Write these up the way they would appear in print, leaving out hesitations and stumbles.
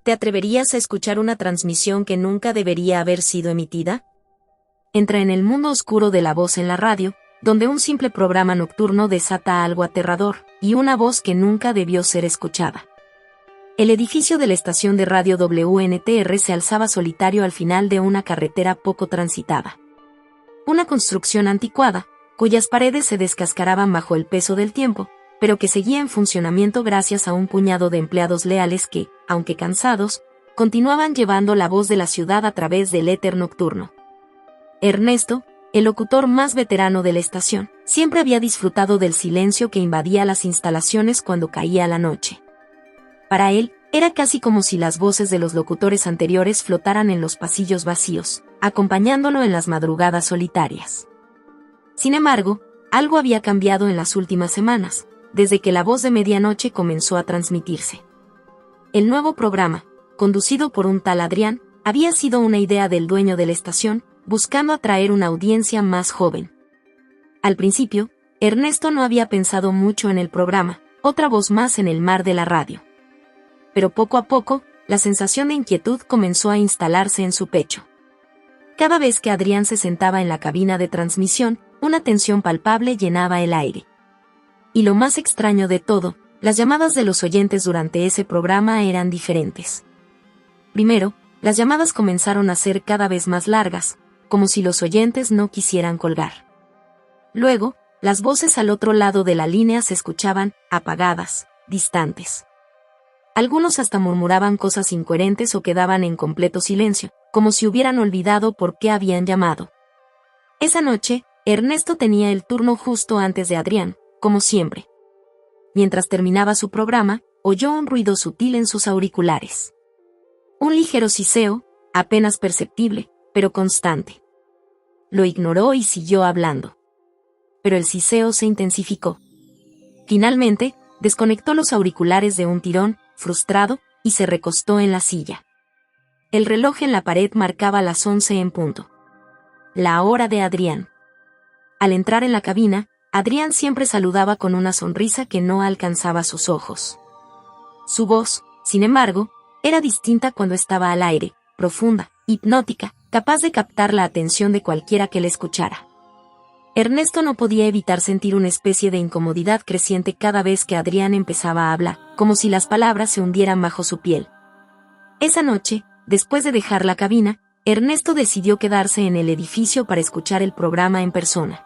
¿Te atreverías a escuchar una transmisión que nunca debería haber sido emitida? Entra en el mundo oscuro de la voz en la radio, donde un simple programa nocturno desata algo aterrador, y una voz que nunca debió ser escuchada. El edificio de la estación de radio WNTR se alzaba solitario al final de una carretera poco transitada. Una construcción anticuada, cuyas paredes se descascaraban bajo el peso del tiempo, pero que seguía en funcionamiento gracias a un puñado de empleados leales que, aunque cansados, continuaban llevando la voz de la ciudad a través del éter nocturno. Ernesto, el locutor más veterano de la estación, siempre había disfrutado del silencio que invadía las instalaciones cuando caía la noche. Para él, era casi como si las voces de los locutores anteriores flotaran en los pasillos vacíos, acompañándolo en las madrugadas solitarias. Sin embargo, algo había cambiado en las últimas semanas, desde que la voz de medianoche comenzó a transmitirse. El nuevo programa, conducido por un tal Adrián, había sido una idea del dueño de la estación, buscando atraer una audiencia más joven. Al principio, Ernesto no había pensado mucho en el programa, otra voz más en el mar de la radio. Pero poco a poco, la sensación de inquietud comenzó a instalarse en su pecho. Cada vez que Adrián se sentaba en la cabina de transmisión, una tensión palpable llenaba el aire. Y lo más extraño de todo, las llamadas de los oyentes durante ese programa eran diferentes. Primero, las llamadas comenzaron a ser cada vez más largas, como si los oyentes no quisieran colgar. Luego, las voces al otro lado de la línea se escuchaban, apagadas, distantes. Algunos hasta murmuraban cosas incoherentes o quedaban en completo silencio, como si hubieran olvidado por qué habían llamado. Esa noche, Ernesto tenía el turno justo antes de Adrián, como siempre. Mientras terminaba su programa, oyó un ruido sutil en sus auriculares. Un ligero siseo, apenas perceptible, pero constante. Lo ignoró y siguió hablando. Pero el siseo se intensificó. Finalmente, desconectó los auriculares de un tirón, frustrado, y se recostó en la silla. El reloj en la pared marcaba las 11 en punto. La hora de Adrián. Al entrar en la cabina, Adrián siempre saludaba con una sonrisa que no alcanzaba sus ojos. Su voz, sin embargo, era distinta cuando estaba al aire, profunda, hipnótica, capaz de captar la atención de cualquiera que le escuchara. Ernesto no podía evitar sentir una especie de incomodidad creciente cada vez que Adrián empezaba a hablar, como si las palabras se hundieran bajo su piel. Esa noche, después de dejar la cabina, Ernesto decidió quedarse en el edificio para escuchar el programa en persona.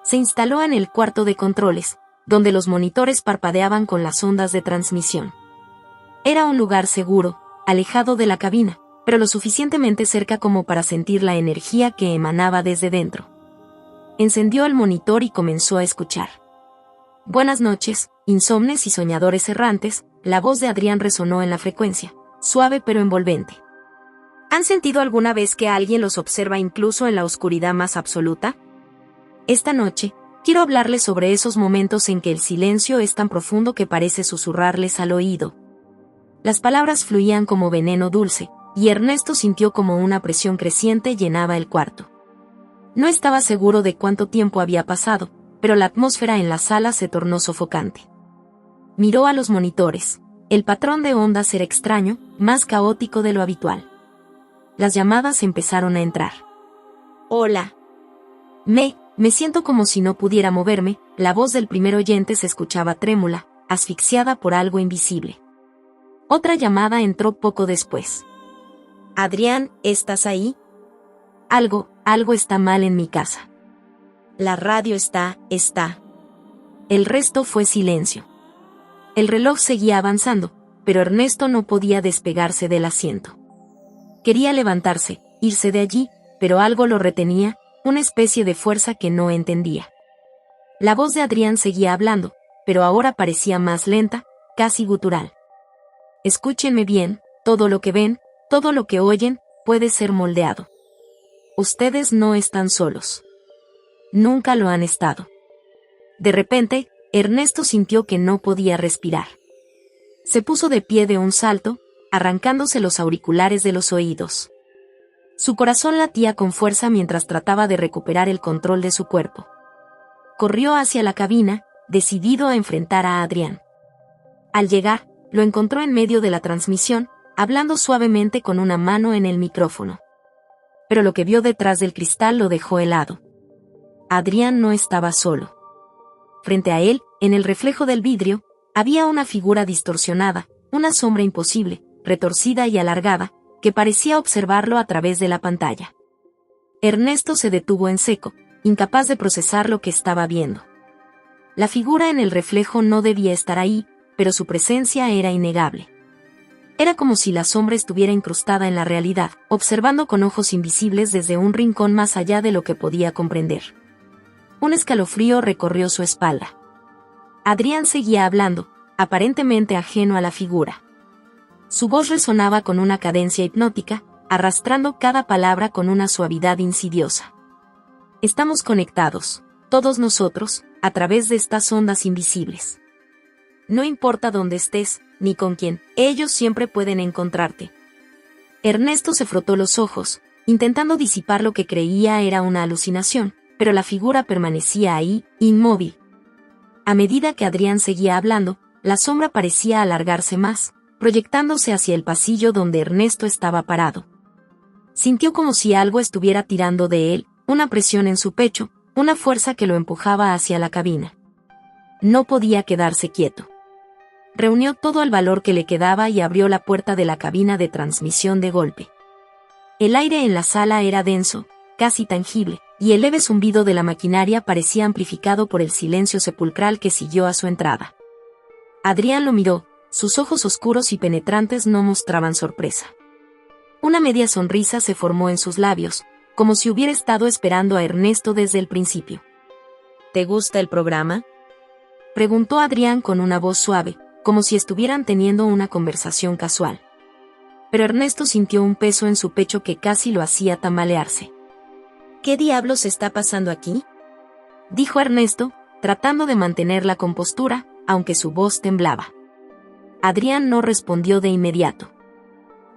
Se instaló en el cuarto de controles, donde los monitores parpadeaban con las ondas de transmisión. Era un lugar seguro, alejado de la cabina, pero lo suficientemente cerca como para sentir la energía que emanaba desde dentro. Encendió el monitor y comenzó a escuchar. Buenas noches, insomnes y soñadores errantes, la voz de Adrián resonó en la frecuencia, suave pero envolvente. ¿Han sentido alguna vez que alguien los observa incluso en la oscuridad más absoluta? Esta noche, quiero hablarles sobre esos momentos en que el silencio es tan profundo que parece susurrarles al oído. Las palabras fluían como veneno dulce, y Ernesto sintió como una presión creciente llenaba el cuarto. No estaba seguro de cuánto tiempo había pasado, pero la atmósfera en la sala se tornó sofocante. Miró a los monitores. El patrón de ondas era extraño, más caótico de lo habitual. Las llamadas empezaron a entrar. Hola. Me siento como si no pudiera moverme, la voz del primer oyente se escuchaba trémula, asfixiada por algo invisible. Otra llamada entró poco después. Adrián, ¿estás ahí? Algo está mal en mi casa. La radio está. El resto fue silencio. El reloj seguía avanzando, pero Ernesto no podía despegarse del asiento. Quería levantarse, irse de allí, pero algo lo retenía, una especie de fuerza que no entendía. La voz de Adrián seguía hablando, pero ahora parecía más lenta, casi gutural. Escúchenme bien, todo lo que ven, todo lo que oyen, puede ser moldeado. Ustedes no están solos. Nunca lo han estado. De repente, Ernesto sintió que no podía respirar. Se puso de pie de un salto, arrancándose los auriculares de los oídos. Su corazón latía con fuerza mientras trataba de recuperar el control de su cuerpo. Corrió hacia la cabina, decidido a enfrentar a Adrián. Al llegar, lo encontró en medio de la transmisión, hablando suavemente con una mano en el micrófono. Pero lo que vio detrás del cristal lo dejó helado. Adrián no estaba solo. Frente a él, en el reflejo del vidrio, había una figura distorsionada, una sombra imposible, retorcida y alargada, que parecía observarlo a través de la pantalla. Ernesto se detuvo en seco, incapaz de procesar lo que estaba viendo. La figura en el reflejo no debía estar ahí, pero su presencia era innegable. Era como si la sombra estuviera incrustada en la realidad, observando con ojos invisibles desde un rincón más allá de lo que podía comprender. Un escalofrío recorrió su espalda. Adrián seguía hablando, aparentemente ajeno a la figura. Su voz resonaba con una cadencia hipnótica, arrastrando cada palabra con una suavidad insidiosa. Estamos conectados, todos nosotros, a través de estas ondas invisibles. No importa dónde estés, ni con quién, ellos siempre pueden encontrarte. Ernesto se frotó los ojos, intentando disipar lo que creía era una alucinación, pero la figura permanecía ahí, inmóvil. A medida que Adrián seguía hablando, la sombra parecía alargarse más, proyectándose hacia el pasillo donde Ernesto estaba parado. Sintió como si algo estuviera tirando de él, una presión en su pecho, una fuerza que lo empujaba hacia la cabina. No podía quedarse quieto. Reunió todo el valor que le quedaba y abrió la puerta de la cabina de transmisión de golpe. El aire en la sala era denso, casi tangible, y el leve zumbido de la maquinaria parecía amplificado por el silencio sepulcral que siguió a su entrada. Adrián lo miró, sus ojos oscuros y penetrantes no mostraban sorpresa. Una media sonrisa se formó en sus labios, como si hubiera estado esperando a Ernesto desde el principio. ¿Te gusta el programa?, preguntó Adrián con una voz suave, como si estuvieran teniendo una conversación casual. Pero Ernesto sintió un peso en su pecho que casi lo hacía tambalearse. ¿Qué diablos está pasando aquí?, dijo Ernesto, tratando de mantener la compostura, aunque su voz temblaba. Adrián no respondió de inmediato.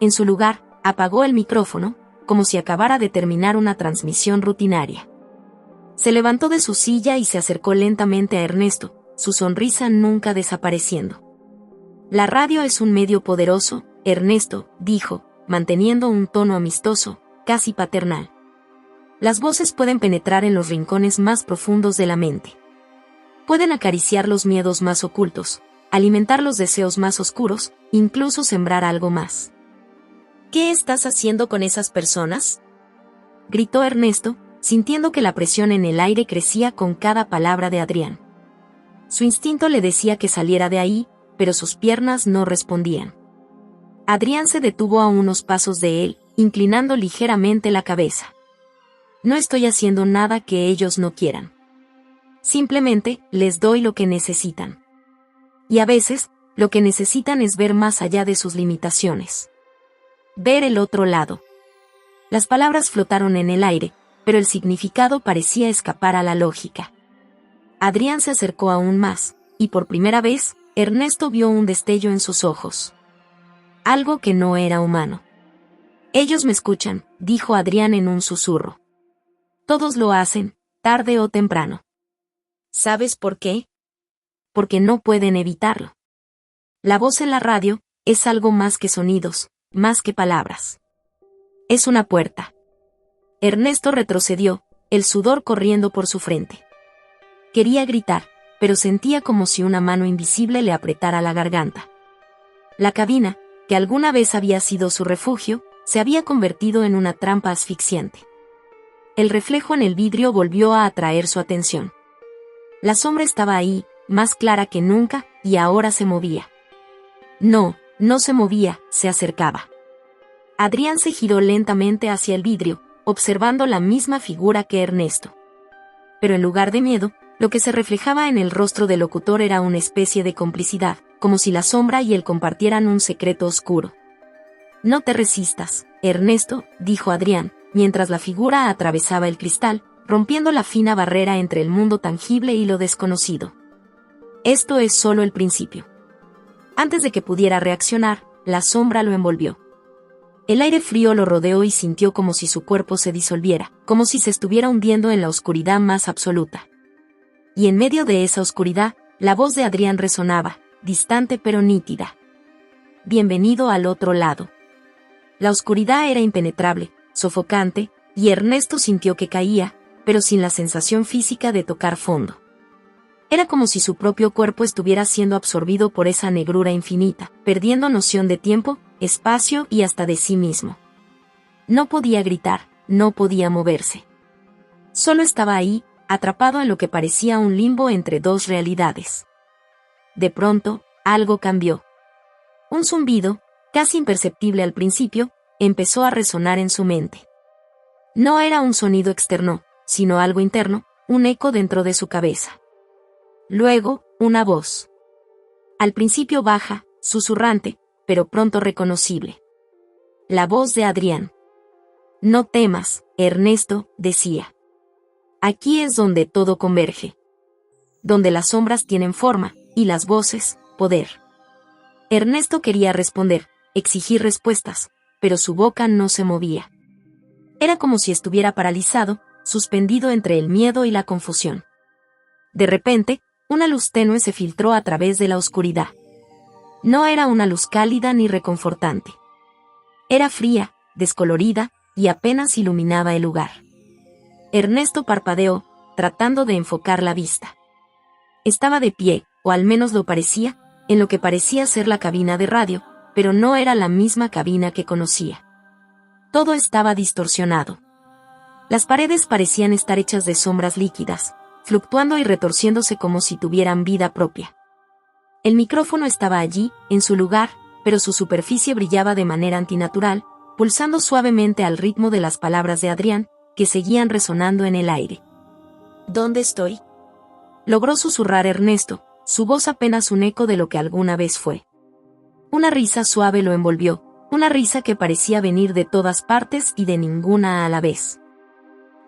En su lugar, apagó el micrófono, como si acabara de terminar una transmisión rutinaria. Se levantó de su silla y se acercó lentamente a Ernesto, su sonrisa nunca desapareciendo. La radio es un medio poderoso, Ernesto, dijo, manteniendo un tono amistoso, casi paternal. Las voces pueden penetrar en los rincones más profundos de la mente. Pueden acariciar los miedos más ocultos, alimentar los deseos más oscuros, incluso sembrar algo más. ¿Qué estás haciendo con esas personas?, gritó Ernesto, sintiendo que la presión en el aire crecía con cada palabra de Adrián. Su instinto le decía que saliera de ahí, pero sus piernas no respondían. Adrián se detuvo a unos pasos de él, inclinando ligeramente la cabeza. No estoy haciendo nada que ellos no quieran. Simplemente, les doy lo que necesitan. Y a veces, lo que necesitan es ver más allá de sus limitaciones. Ver el otro lado. Las palabras flotaron en el aire, pero el significado parecía escapar a la lógica. Adrián se acercó aún más, y por primera vez, Ernesto vio un destello en sus ojos. Algo que no era humano. Ellos me escuchan, dijo Adrián en un susurro. Todos lo hacen, tarde o temprano. ¿Sabes por qué? Porque no pueden evitarlo. La voz en la radio es algo más que sonidos, más que palabras. Es una puerta. Ernesto retrocedió, el sudor corriendo por su frente. Quería gritar, pero sentía como si una mano invisible le apretara la garganta. La cabina, que alguna vez había sido su refugio, se había convertido en una trampa asfixiante. El reflejo en el vidrio volvió a atraer su atención. La sombra estaba ahí, más clara que nunca, y ahora se movía. No se movía, se acercaba. Adrián se giró lentamente hacia el vidrio, observando la misma figura que Ernesto. Pero en lugar de miedo, lo que se reflejaba en el rostro del locutor era una especie de complicidad, como si la sombra y él compartieran un secreto oscuro. No te resistas, Ernesto, dijo Adrián, mientras la figura atravesaba el cristal, rompiendo la fina barrera entre el mundo tangible y lo desconocido. Esto es solo el principio. Antes de que pudiera reaccionar, la sombra lo envolvió. El aire frío lo rodeó y sintió como si su cuerpo se disolviera, como si se estuviera hundiendo en la oscuridad más absoluta. Y en medio de esa oscuridad, la voz de Adrián resonaba, distante pero nítida. bienvenido al otro lado. La oscuridad era impenetrable, sofocante, y Ernesto sintió que caía, pero sin la sensación física de tocar fondo. Era como si su propio cuerpo estuviera siendo absorbido por esa negrura infinita, perdiendo noción de tiempo, espacio y hasta de sí mismo. No podía gritar, no podía moverse. Solo estaba ahí, atrapado en lo que parecía un limbo entre dos realidades. De pronto, algo cambió. Un zumbido, casi imperceptible al principio, empezó a resonar en su mente. No era un sonido externo, sino algo interno, un eco dentro de su cabeza. Luego, una voz. Al principio baja, susurrante, pero pronto reconocible. La voz de Adrián. No temas, Ernesto, decía. Aquí es donde todo converge. Donde las sombras tienen forma, y las voces, poder. Ernesto quería responder, exigir respuestas, pero su boca no se movía. Era como si estuviera paralizado, suspendido entre el miedo y la confusión. De repente, una luz tenue se filtró a través de la oscuridad. No era una luz cálida ni reconfortante. Era fría, descolorida, y apenas iluminaba el lugar. Ernesto parpadeó, tratando de enfocar la vista. Estaba de pie, o al menos lo parecía, en lo que parecía ser la cabina de radio, pero no era la misma cabina que conocía. Todo estaba distorsionado. Las paredes parecían estar hechas de sombras líquidas, fluctuando y retorciéndose como si tuvieran vida propia. El micrófono estaba allí, en su lugar, pero su superficie brillaba de manera antinatural, pulsando suavemente al ritmo de las palabras de Adrián, que seguían resonando en el aire. ¿Dónde estoy?, logró susurrar Ernesto, su voz apenas un eco de lo que alguna vez fue. Una risa suave lo envolvió, una risa que parecía venir de todas partes y de ninguna a la vez.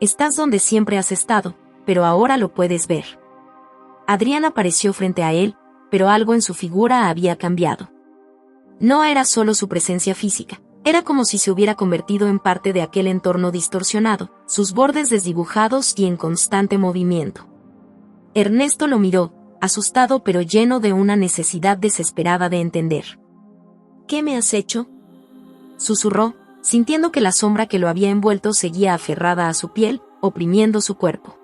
Estás donde siempre has estado, pero ahora lo puedes ver. Adrián apareció frente a él, pero algo en su figura había cambiado. No era solo su presencia física, era como si se hubiera convertido en parte de aquel entorno distorsionado, sus bordes desdibujados y en constante movimiento. Ernesto lo miró, asustado pero lleno de una necesidad desesperada de entender. ¿Qué me has hecho?, susurró, sintiendo que la sombra que lo había envuelto seguía aferrada a su piel, oprimiendo su cuerpo.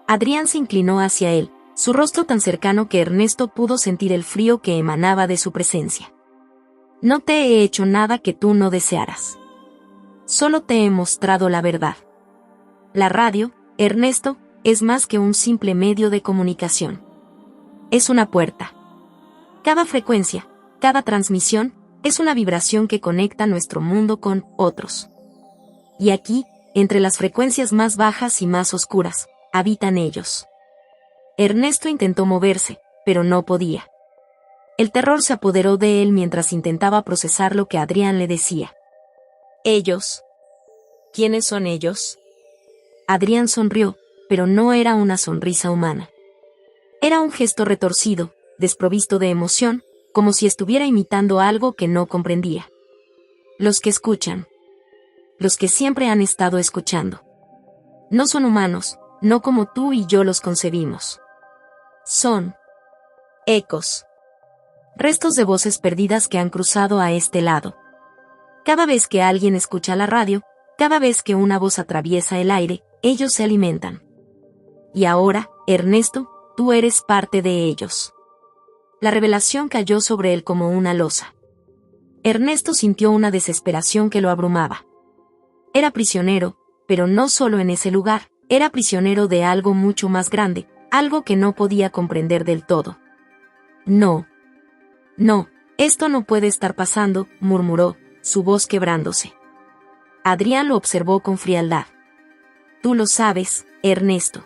Adrián se inclinó hacia él, su rostro tan cercano que Ernesto pudo sentir el frío que emanaba de su presencia. No te he hecho nada que tú no desearas. Solo te he mostrado la verdad. La radio, Ernesto, es más que un simple medio de comunicación. Es una puerta. Cada frecuencia, cada transmisión, es una vibración que conecta nuestro mundo con otros. Y aquí, entre las frecuencias más bajas y más oscuras, habitan ellos. Ernesto intentó moverse, pero no podía. El terror se apoderó de él mientras intentaba procesar lo que Adrián le decía. ¿Ellos? ¿Quiénes son ellos? Adrián sonrió, pero no era una sonrisa humana. Era un gesto retorcido, desprovisto de emoción, como si estuviera imitando algo que no comprendía. Los que escuchan. Los que siempre han estado escuchando. No son humanos, no como tú y yo los concebimos. Son ecos. Restos de voces perdidas que han cruzado a este lado. Cada vez que alguien escucha la radio, cada vez que una voz atraviesa el aire, ellos se alimentan. Y ahora, Ernesto, tú eres parte de ellos. La revelación cayó sobre él como una losa. Ernesto sintió una desesperación que lo abrumaba. Era prisionero, pero no solo en ese lugar, era prisionero de algo mucho más grande, algo que no podía comprender del todo. No, esto no puede estar pasando, murmuró, su voz quebrándose. Adrián lo observó con frialdad. Tú lo sabes, Ernesto.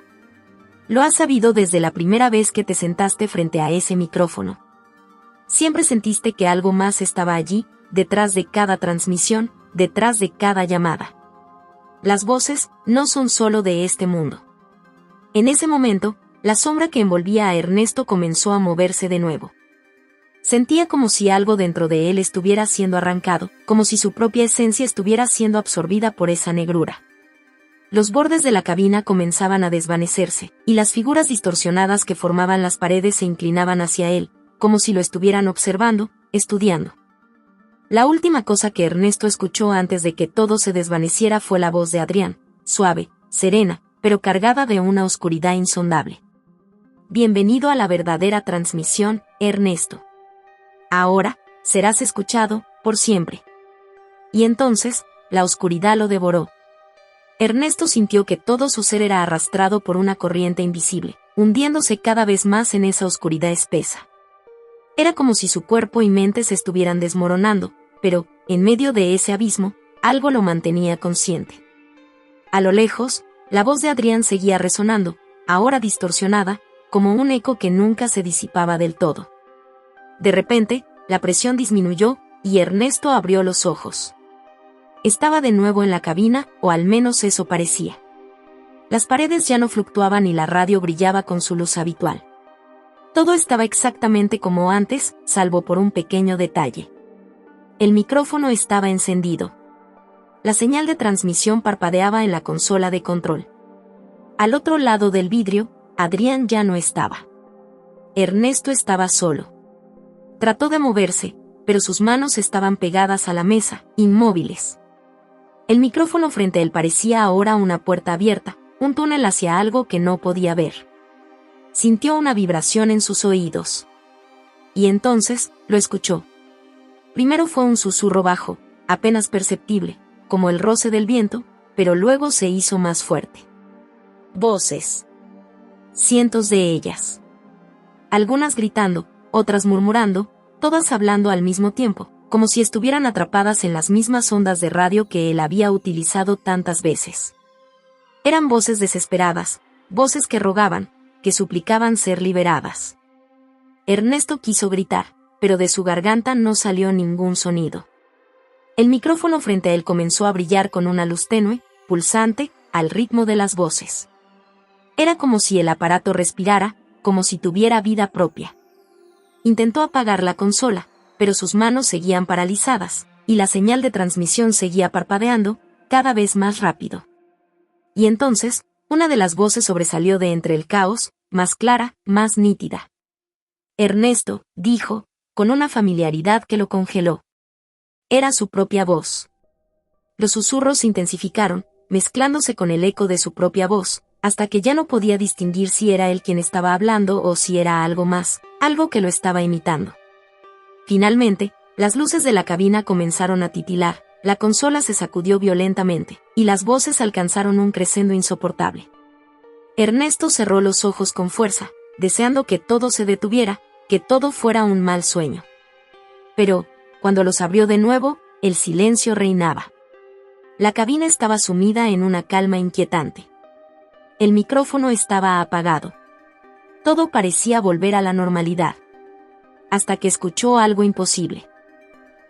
Lo has sabido desde la primera vez que te sentaste frente a ese micrófono. Siempre sentiste que algo más estaba allí, detrás de cada transmisión, detrás de cada llamada. Las voces no son solo de este mundo. En ese momento, la sombra que envolvía a Ernesto comenzó a moverse de nuevo. Sentía como si algo dentro de él estuviera siendo arrancado, como si su propia esencia estuviera siendo absorbida por esa negrura. Los bordes de la cabina comenzaban a desvanecerse, y las figuras distorsionadas que formaban las paredes se inclinaban hacia él, como si lo estuvieran observando, estudiando. La última cosa que Ernesto escuchó antes de que todo se desvaneciera fue la voz de Adrián, suave, serena, pero cargada de una oscuridad insondable. Bienvenido a la verdadera transmisión, Ernesto. Ahora, serás escuchado, por siempre. Y entonces, la oscuridad lo devoró. Ernesto sintió que todo su ser era arrastrado por una corriente invisible, hundiéndose cada vez más en esa oscuridad espesa. Era como si su cuerpo y mente se estuvieran desmoronando, pero, en medio de ese abismo, algo lo mantenía consciente. A lo lejos, la voz de Adrián seguía resonando, ahora distorsionada, como un eco que nunca se disipaba del todo. De repente, la presión disminuyó, y Ernesto abrió los ojos. Estaba de nuevo en la cabina, o al menos eso parecía. Las paredes ya no fluctuaban y la radio brillaba con su luz habitual. Todo estaba exactamente como antes, salvo por un pequeño detalle. El micrófono estaba encendido. La señal de transmisión parpadeaba en la consola de control. Al otro lado del vidrio, Adrián ya no estaba. Ernesto estaba solo. Trató de moverse, pero sus manos estaban pegadas a la mesa, inmóviles. El micrófono frente a él parecía ahora una puerta abierta, un túnel hacia algo que no podía ver. Sintió una vibración en sus oídos. Y entonces, lo escuchó. Primero fue un susurro bajo, apenas perceptible, como el roce del viento, pero luego se hizo más fuerte. Voces. Cientos de ellas. Algunas gritando, otras murmurando, todas hablando al mismo tiempo, como si estuvieran atrapadas en las mismas ondas de radio que él había utilizado tantas veces. Eran voces desesperadas, voces que rogaban, que suplicaban ser liberadas. Ernesto quiso gritar, pero de su garganta no salió ningún sonido. El micrófono frente a él comenzó a brillar con una luz tenue, pulsante, al ritmo de las voces. Era como si el aparato respirara, como si tuviera vida propia. Intentó apagar la consola, pero sus manos seguían paralizadas, y la señal de transmisión seguía parpadeando, cada vez más rápido. Y entonces, una de las voces sobresalió de entre el caos, más clara, más nítida. Ernesto, dijo, con una familiaridad que lo congeló. Era su propia voz. Los susurros se intensificaron, mezclándose con el eco de su propia voz, hasta que ya no podía distinguir si era él quien estaba hablando o si era algo más, algo que lo estaba imitando. Finalmente, las luces de la cabina comenzaron a titilar, la consola se sacudió violentamente, y las voces alcanzaron un crescendo insoportable. Ernesto cerró los ojos con fuerza, deseando que todo se detuviera, que todo fuera un mal sueño. Pero, cuando los abrió de nuevo, el silencio reinaba. La cabina estaba sumida en una calma inquietante. El micrófono estaba apagado. Todo parecía volver a la normalidad. Hasta que escuchó algo imposible.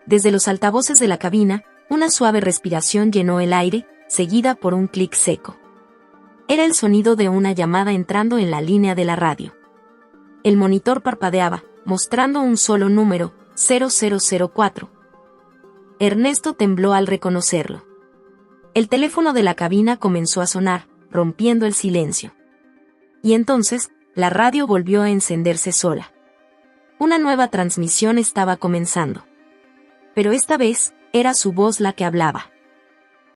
Desde los altavoces de la cabina, una suave respiración llenó el aire, seguida por un clic seco. Era el sonido de una llamada entrando en la línea de la radio. El monitor parpadeaba, mostrando un solo número, 0004. Ernesto tembló al reconocerlo. El teléfono de la cabina comenzó a sonar, rompiendo el silencio. Y entonces, la radio volvió a encenderse sola. Una nueva transmisión estaba comenzando. Pero esta vez, era su voz la que hablaba.